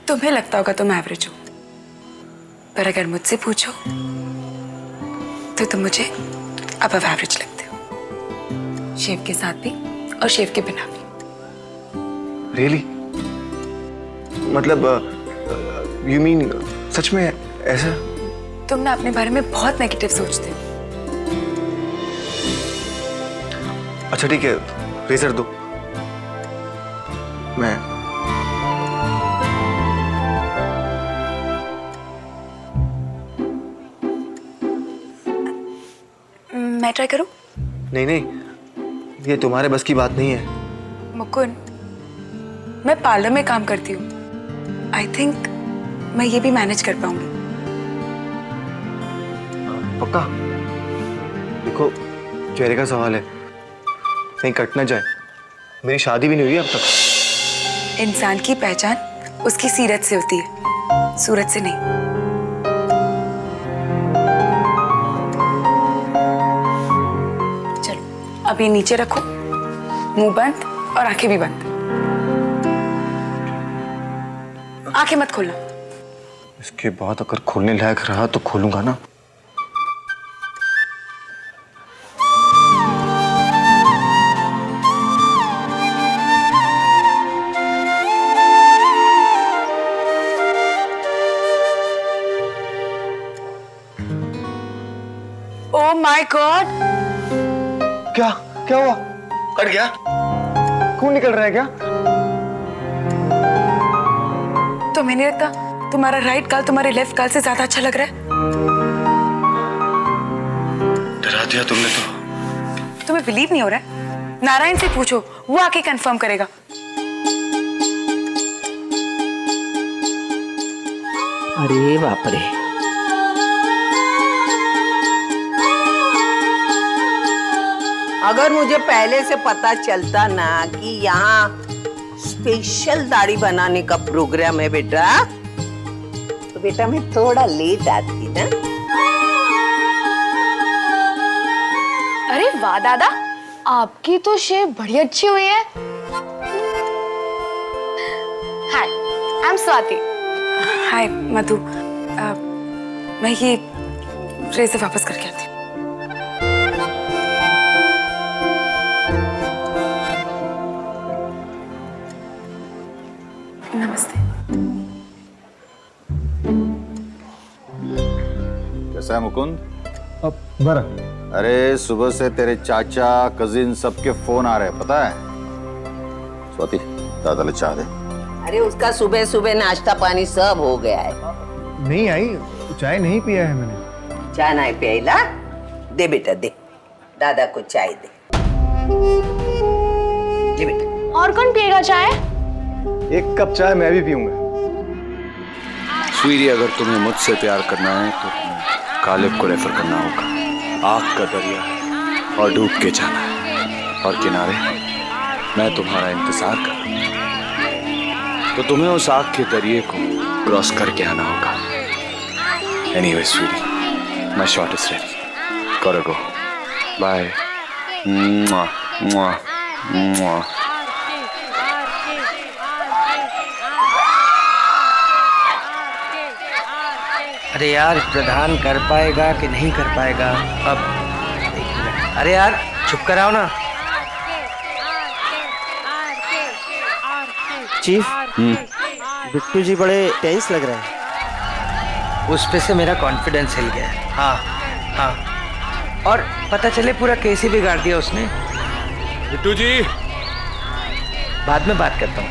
तुम्हें लगता होगा तुम एवरेज हो, पर अगर मुझसे पूछो तो तुम मुझे अबव एवरेज लगते हो, शेव के साथ भी और शेव के बिना भी। रियली? मतलब यू मीन सच में ऐसा? तुम ना अपने बारे में बहुत नेगेटिव सोचते हो। अच्छा ठीक है, रेजर दो। मैं ट्राई करूं? नहीं नहीं, ये तुम्हारे बस की बात नहीं है। मुकुंद, मैं पार्लर में काम करती हूँ, आई थिंक मैं ये भी मैनेज कर पाऊंगी। पक्का? देखो, चेहरे का सवाल है, कहीं कट ना जाए। मेरी शादी भी नहीं हुई अब तक। इंसान की पहचान उसकी सीरत से होती है, सूरत से नहीं। चलो अब ये नीचे रखो, मुंह बंद और आंखें भी बंद। आंखें मत खोलना। इसके बाद अगर खोलने लायक रहा तो खोलूंगा ना। Oh my God! क्या क्या हुआ? कट गया? खून निकल रहा है क्या? तुम्हें नहीं लगता तुम्हारा राइट गाल तुम्हारे लेफ्ट गाल से ज्यादा अच्छा लग रहा है? डरा दिया तुमने तो। तुम्हें बिलीव नहीं हो रहा है? नारायण से पूछो, वो आके कंफर्म करेगा। अरे बाप रे, अगर मुझे पहले से पता चलता ना कि यहाँ स्पेशल दाढ़ी बनाने का प्रोग्राम है बेटा, तो बेटा मैं थोड़ा लेट आती ना। अरे वाह दादा, आपकी तो शेव बड़ी अच्छी हुई है। हाय, आई एम स्वाति। हाय मधु, मैं ये रेज़र वापस करके आती हूँ। नमस्ते। कैसा है मुकुंद? अब बरा। अरे सुबह से तेरे चाचा कजिन सबके फोन आ रहे हैं, पता है? स्वाति दादा ले चाह दे। अरे उसका सुबह सुबह नाश्ता पानी सब हो गया है। नहीं आई, चाय नहीं पिया है मैंने। चाय नहीं पिला? दे बेटा दे, दादा को चाय दे। ले बेटा। और कौन पिएगा चाय? एक कप चाय मैं भी पीऊंगा। स्वीटी, अगर तुम्हें मुझसे प्यार करना है तो तुम्हें कालिब को रेफर करना होगा। आग का दरिया है और डूब के जाना है, और किनारे मैं तुम्हारा इंतजार कर रहा हूं। तो तुम्हें उस आग के दरिये को क्रॉस करके आना होगा। Anyway sweetie, my shot is ready, gotta go, bye. मुआ मुआ मुआ। अरे यार, प्रधान कर पाएगा कि नहीं कर पाएगा अब? अरे यार चुप कराओ ना। चीफ, बिट्टू जी बड़े टेंस लग रहे हैं। उस पे से मेरा कॉन्फिडेंस हिल गया। हाँ हाँ, और पता चले पूरा केस ही बिगाड़ दिया उसने। बिट्टू जी, बाद में बात करता हूँ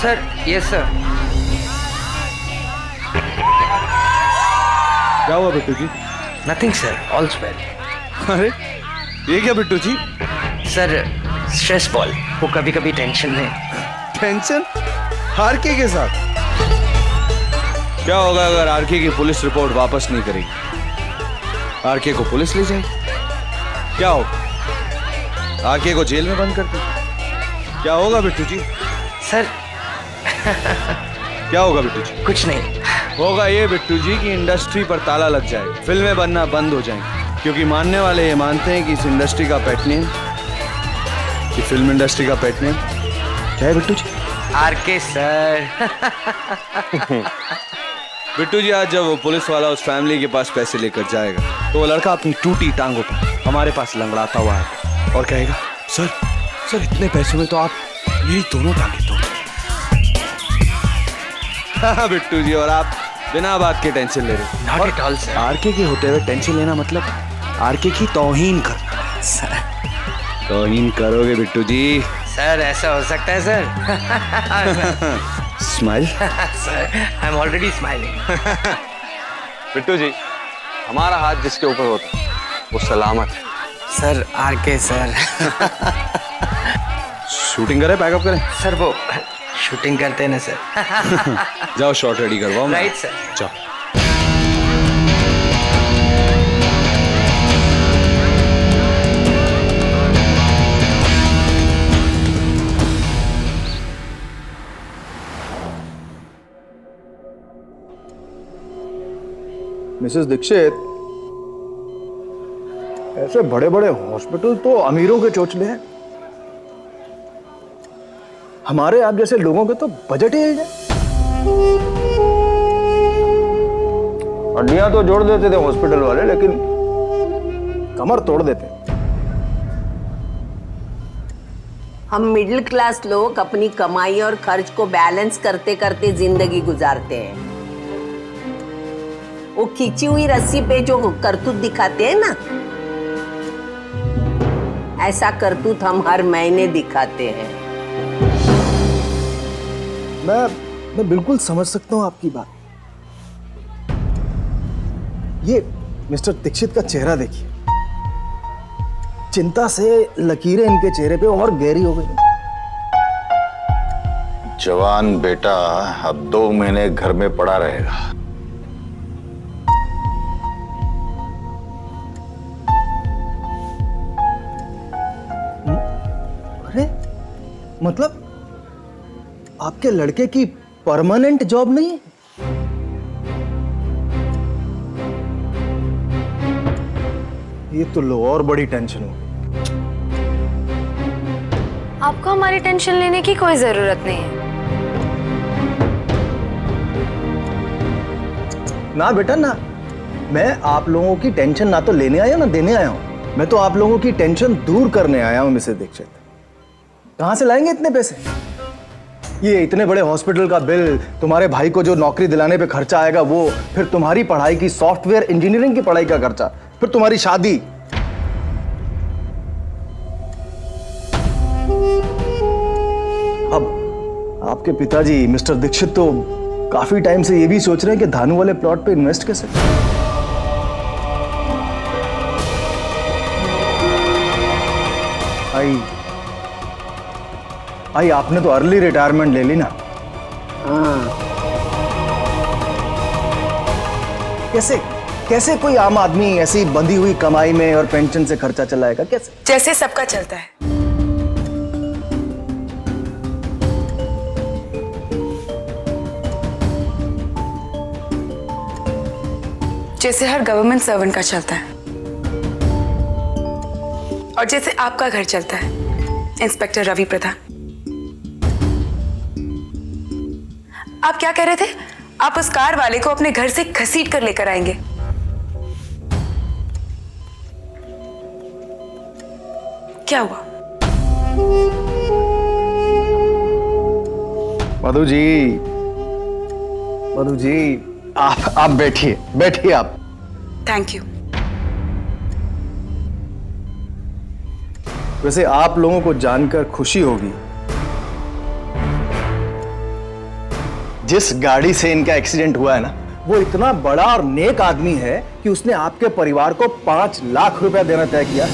सर। Yes sir. क्या हुआ Bittu ji? Nothing sir, all's well. अरे ये क्या Bittu ji? Sir stress ball, वो कभी कभी टेंशन में। टेंशन? आरके के साथ? क्या होगा अगर आरके की पुलिस रिपोर्ट वापस नहीं करेगी? आरके को पुलिस ले जाएगी? क्या होगा? आरके को जेल में बंद कर दी? क्या होगा बिट्टू जी? सर क्या होगा बिट्टू जी? कुछ नहीं। होगा ये बिट्टू जी की इंडस्ट्री पर ताला लग जाए, फिल्में बनना बंद हो जाएंगी, क्योंकि मानने वाले ये मानते हैं कि इस इंडस्ट्री का पेट नेम, कि फिल्म इंडस्ट्री का पेट नेम क्या है बिट्टू जी? RK sir. बिट्टू जी, आज जब वो पुलिस वाला उस फैमिली के पास पैसे लेकर जाएगा तो वो लड़का अपनी टूटी टांगों पर हमारे पास लंगड़ाता हुआ है और कहेगा, सर सर इतने पैसों में तो आप मेरी दोनों टांगें तोड़। हाँ बिट्टू जी, और आप बिना बात के टेंशन ले रहे हो। Not at all sir. RK के होते हुए टेंशन लेना मतलब आरके की तौहीन करना। सर तौहीन करोगे बिट्टू जी? सर ऐसा हो सकता है sir? Smile. Sir I am already smiling. Bittu ji, हमारा हाथ जिसके ऊपर होता है वो सलामत है। Sir RK sir. शूटिंग करें, पैकअप करें? सर वो शूटिंग करते हैं ना सर। जाओ शॉट रेडी करवाओ। Right sir. जाओ। मिसेस दीक्षित, ऐसे बड़े बड़े हॉस्पिटल तो अमीरों के चोचले हैं। हमारे आप जैसे लोगों के तो बजट ही है। हड्डियां तो जोड़ देते थे हॉस्पिटल वाले, लेकिन कमर तोड़ देते। हम मिडिल क्लास लोग अपनी कमाई और खर्च को बैलेंस करते करते जिंदगी गुजारते हैं। वो खींची हुई रस्सी पे जो करतूत दिखाते हैं ना, ऐसा करतूत हम हर महीने दिखाते हैं। मैं बिल्कुल समझ सकता हूं आपकी बात। ये मिस्टर दीक्षित का चेहरा देखिए, चिंता से लकीरें इनके चेहरे पे और गहरी हो गई। जवान बेटा अब 2 महीने घर में पड़ा रहेगा। अरे मतलब आपके लड़के की परमानेंट जॉब नहीं है? ये तो लो और बड़ी टेंशन हो। आपको हमारी टेंशन लेने की कोई जरूरत नहीं है। ना बेटा ना, मैं आप लोगों की टेंशन ना तो लेने आया ना देने आया हूं। मैं तो आप लोगों की टेंशन दूर करने आया हूं मिसेस दीक्षित। कहां से लाएंगे इतने पैसे? ये इतने बड़े हॉस्पिटल का बिल, तुम्हारे भाई को जो नौकरी दिलाने पे खर्चा आएगा वो, फिर तुम्हारी पढ़ाई की सॉफ्टवेयर इंजीनियरिंग की पढ़ाई का खर्चा, फिर तुम्हारी शादी। अब आपके पिताजी मिस्टर दीक्षित तो काफी टाइम से ये भी सोच रहे हैं कि धानु वाले प्लॉट पे इन्वेस्ट कैसे। आई आपने तो अर्ली रिटायरमेंट ले ली ना। कैसे कैसे कोई आम आदमी ऐसी बंधी हुई कमाई में और पेंशन से खर्चा चलाएगा कैसे? जैसे सबका चलता है। जैसे हर गवर्नमेंट सर्वेंट का चलता है, और जैसे आपका घर चलता है इंस्पेक्टर रवि प्रधान। आप क्या कह रहे थे? आप उस कार वाले को अपने घर से घसीट कर लेकर आएंगे। क्या हुआ? मधु जी आप बैठिए बैठिए आप। Thank you. वैसे आप लोगों को जानकर खुशी होगी, जिस गाड़ी से इनका एक्सीडेंट हुआ है ना, वो इतना बड़ा और नेक आदमी है कि उसने आपके परिवार को 5 लाख रुपया देना तय किया।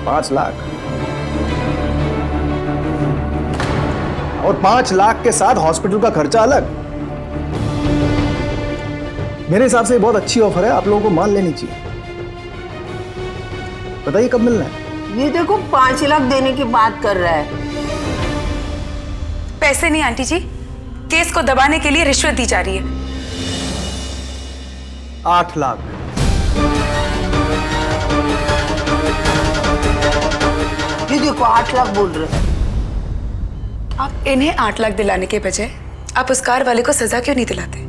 5 लाख, और 5 लाख के साथ हॉस्पिटल का खर्चा अलग। मेरे हिसाब से बहुत अच्छी ऑफर है, आप लोगों को मान लेनी चाहिए। बताइए कब मिलना है? ये देखो 5 लाख देने की बात कर रहा है। पैसे नहीं आंटी जी, केस को दबाने के लिए रिश्वत दी जा रही है। 8 लाख। देखो 8 लाख बोल रहे। आप इन्हें 8 लाख दिलाने के बजाय आप उस कार वाले को सजा क्यों नहीं दिलाते?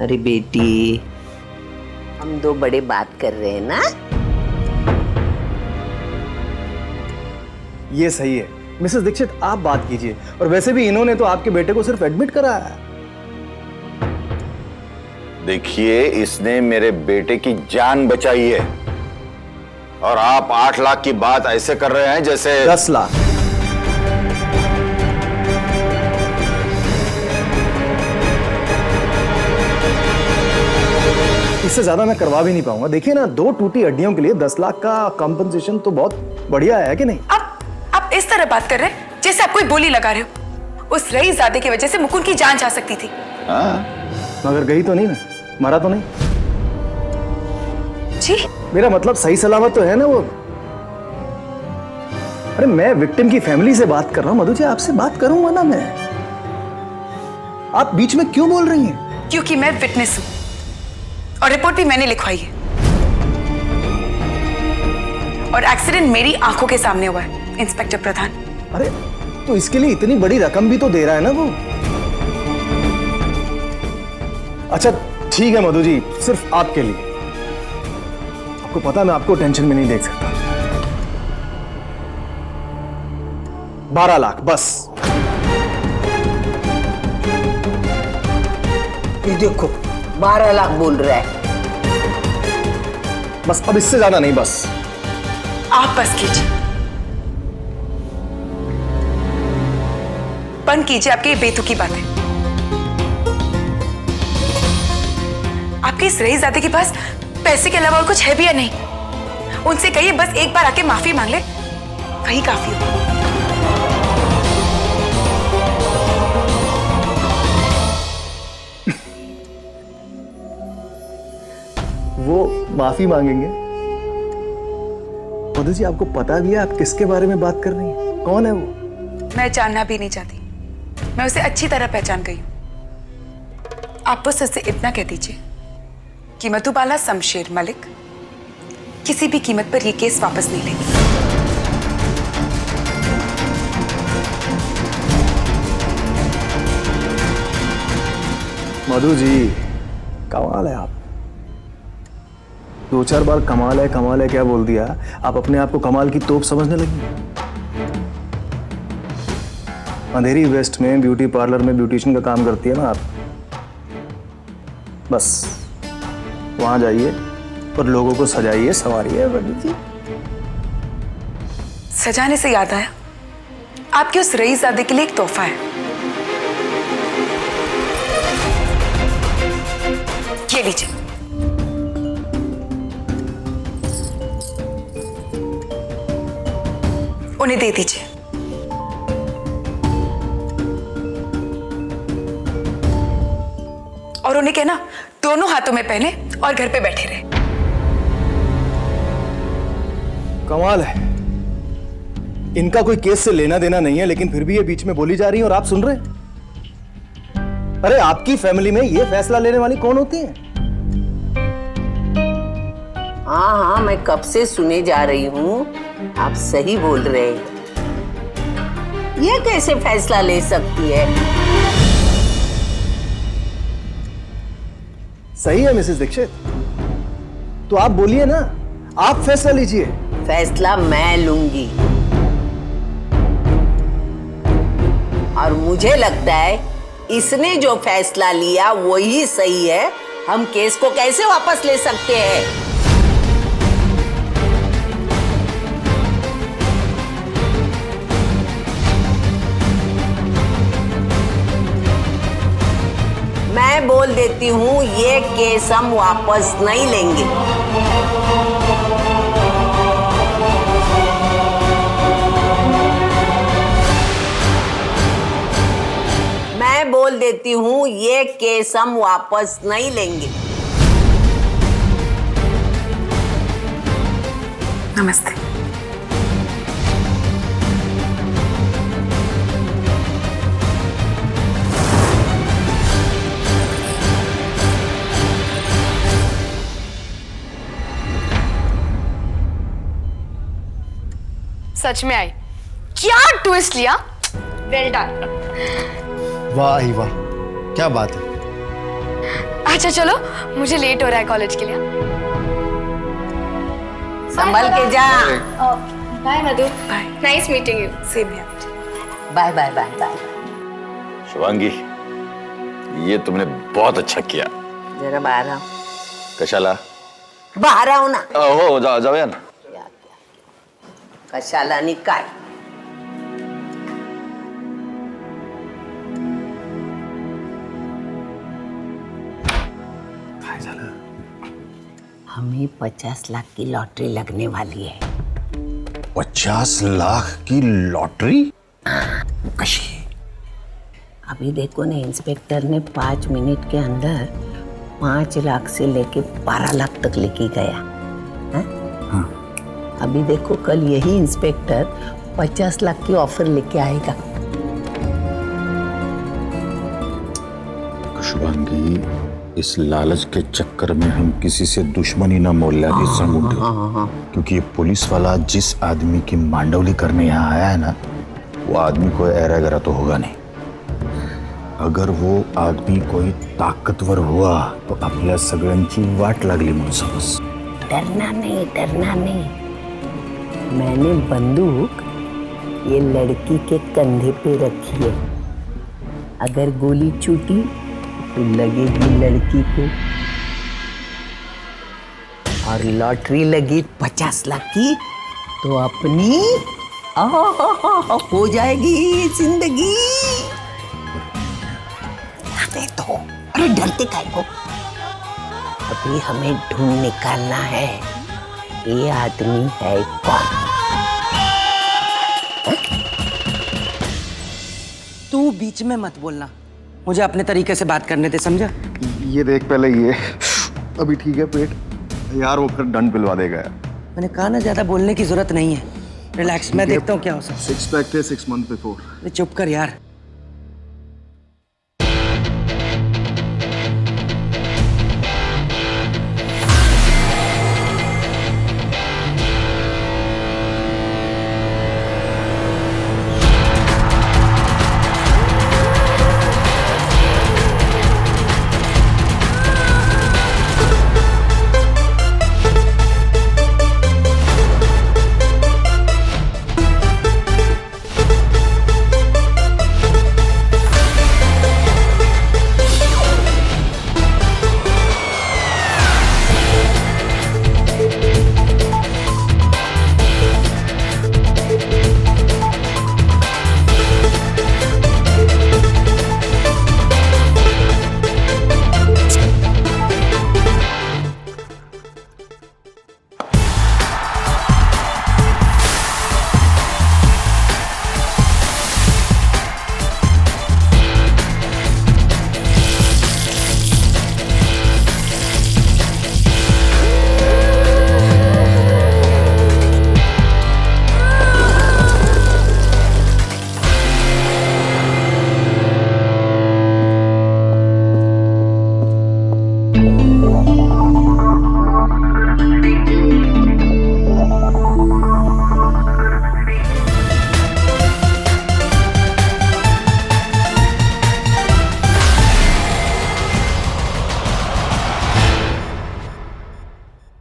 अरे बेटी, हम दो बड़े बात कर रहे हैं ना। ये सही है मिसेस दीक्षित, आप बात कीजिए। और वैसे भी इन्होंने तो आपके बेटे को सिर्फ एडमिट कराया है। देखिए, इसने मेरे बेटे की जान बचाई है और आप 8 लाख की बात ऐसे कर रहे हैं जैसे 10 लाख। इससे ज्यादा मैं करवा भी नहीं पाऊंगा। देखिए ना, 2 टूटी हड्डियों के लिए 10 लाख का कंपनसेशन तो बहुत बढ़िया है कि नहीं? आप इस तरह बात कर रहे हैं जैसे आप कोई बोली लगा रहे हो। उस रईसजादे की वजह से मुकुंद की जान जा सकती थी। मगर गई तो नहीं ना, मरा तो नहीं। जी, मेरा मतलब सही सलामत तो है ना वो। अरे मैं विक्टिम की फैमिली से बात कर रहा हूं मधु जी, आपसे बात करूंगा ना मैं। आप बीच में क्यों बोल रही हैं? क्योंकि मैं विटनेस हूं और रिपोर्ट भी मैंने लिखवाई है और एक्सीडेंट मेरी आंखों के सामने हुआ है इंस्पेक्टर प्रधान। अरे तो इसके लिए इतनी बड़ी रकम भी तो दे रहा है ना वो। अच्छा ठीक है मधु जी, सिर्फ आपके लिए। आपको पता मैं आपको टेंशन में नहीं देख सकता। 12 लाख बस। ये देखो 12 लाख बोल रहा है। बस, अब इससे ज्यादा नहीं, बस। आप बस कीजिए, बंद कीजिए आपकी ये बेतुकी बातें। आपके इस रईसजादे के पास पैसे के अलावा और कुछ है भी या नहीं? उनसे कहिए बस एक बार आके माफी मांग ले, वही काफी हो। वो माफी मांगेंगे? मधु जी आपको पता भी है आप किसके बारे में बात कर रही हैं? कौन है वो? मैं जानना भी नहीं चाहती, मैं उसे अच्छी तरह पहचान गई हूं। आप बस उससे इतना कह दीजिए कि मधुबाला शमशेर मलिक किसी भी कीमत पर यह केस वापस नहीं लेगी। मधु जी कमाल है आप। 2-4 बार कमाल है क्या बोल दिया, आप अपने आप को कमाल की तोप समझने लगी। अंधेरी वेस्ट में ब्यूटी पार्लर में ब्यूटिशियन का काम करती है ना आप। बस वहां जाइए और लोगों को सजाइए संवारिए। मधु जी सजाने से याद आया, आपके उस रईसजादे के लिए एक तोहफा है। ये लीजिए। उन्हें दे दीजिए। और उन्हें कहना दोनों हाथों में पहने और घर पे बैठे रहे। कमाल है, इनका कोई केस से लेना देना नहीं है, लेकिन फिर भी ये बीच में बोली जा रही है और आप सुन रहे हैं। अरे आपकी फैमिली में ये फैसला लेने वाली कौन होती है? हाँ हाँ, मैं कब से सुने जा रही हूँ, आप सही बोल रहे हैं। ये कैसे फैसला ले सकती है? सही है मिसेस दीक्षित, तो आप बोलिए ना, आप फैसला लीजिए। फैसला मैं लूंगी और मुझे लगता है इसने जो फैसला लिया वही सही है। हम केस को कैसे वापस ले सकते हैं? मैं बोल देती हूँ, ये केस हम वापस नहीं लेंगे। मैं बोल देती हूँ, ये केस हम वापस नहीं लेंगे। नमस्ते। सच में आई। क्या ट्विस्ट लिया, वेल डन। वाह ही वाह, क्या बात है। अच्छा चलो, मुझे लेट हो रहा है कॉलेज के लिए। संभल के जा। Bye Madhu, bye. Nice meeting you. Same है। Bye bye bye bye. Shivangi, ये तुमने बहुत अच्छा किया. जरा बाहर आओ। कशाला? बाहर आओ ना। हो जाऊया ना. कशाला आणि काय? काय झालं? हमें 50 लाख की लॉटरी लगने वाली है। 50 लाख की लॉटरी? कशी? अभी देखो ना, इंस्पेक्टर ने 5 मिनट के अंदर 5 लाख से लेके 12 लाख तक लेके गया है? हाँ। अभी देखो, कल यही इंस्पेक्टर 50 लाख की ऑफर लेके आएगा। शुभांगी, इस लालच के चक्कर में हम किसी से दुश्मनी न मोल ले क्योंकि ये पुलिस वाला जिस आदमी की मांडवली करने यहाँ आया है ना, वो आदमी कोई ऐरा गरा तो होगा नहीं. अगर वो आदमी कोई ताकतवर हुआ तो आपल्या सगळ्यांची वाट लागली म्हणून समज. डरना नहीं। मैंने बंदूक ये लड़की के कंधे पे रखी है। अगर गोली छूटी तो लगेगी लड़की को, और लॉटरी लगी 50 लाख की तो अपनी हो जाएगी जिंदगी। हमें तो, अरे डरते काय को? अभी हमें ढूंढ निकालना है ये आदमी है कौन। तू बीच में मत बोलना, मुझे अपने तरीके से बात करने दे, समझा? ये देख पहले ये, अभी ठीक है पेट यार, वो फिर दंड पिलवा देगा यार. मैंने कहा ना, ज्यादा बोलने की जरूरत नहीं है. रिलैक्स, मैं देखता हूँ क्या हो सकता है. 6 पैक थे 6 मंथ बिफोर. चुप कर यार.